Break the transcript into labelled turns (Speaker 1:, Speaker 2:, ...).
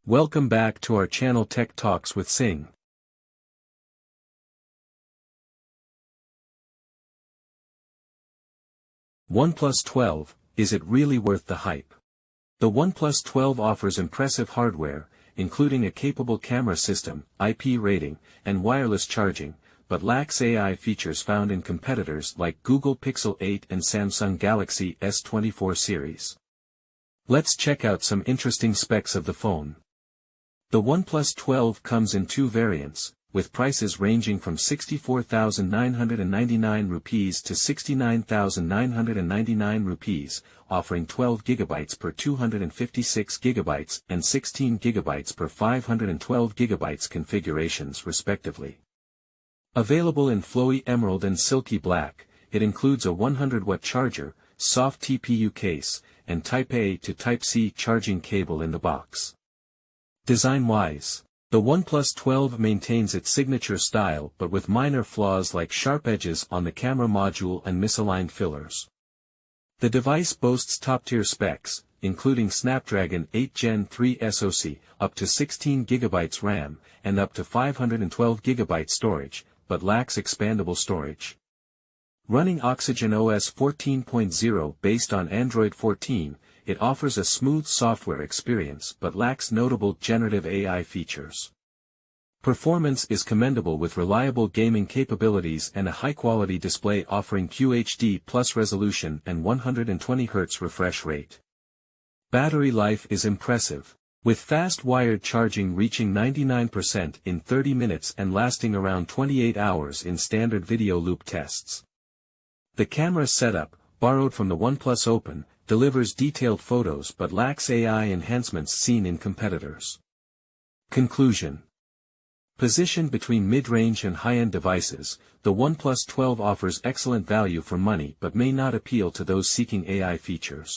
Speaker 1: Welcome back to our channel Tech Talks with Singh. OnePlus 12, is it really worth the hype? The OnePlus 12 offers impressive hardware, including a capable camera system, IP rating, and wireless charging, but lacks AI features found in competitors like Google Pixel 8 and Samsung Galaxy S24 series. Let's check out some interesting specs of the phone. The OnePlus 12 comes in two variants, with prices ranging from 64,999 rupees to 69,999 rupees, offering 12 GB per 256 GB and 16 GB per 512 GB configurations respectively. Available in flowy emerald and silky black, it includes a 100-watt charger, soft TPU case, and Type-A to Type-C charging cable in the box. Design-wise, the OnePlus 12 maintains its signature style but with minor flaws like sharp edges on the camera module and misaligned fillers. The device boasts top-tier specs, including Snapdragon 8 Gen 3 SoC, up to 16 GB RAM, and up to 512 GB storage, but lacks expandable storage. Running Oxygen OS 14.0 based on Android 14, it offers a smooth software experience but lacks notable generative AI features. Performance is commendable with reliable gaming capabilities and a high-quality display offering QHD+ resolution and 120Hz refresh rate. Battery life is impressive, with fast wired charging reaching 99% in 30 minutes and lasting around 28 hours in standard video loop tests. The camera setup, borrowed from the OnePlus Open, delivers detailed photos but lacks AI enhancements seen in competitors. Conclusion. Positioned between mid-range and high-end devices, the OnePlus 12 offers excellent value for money but may not appeal to those seeking AI features.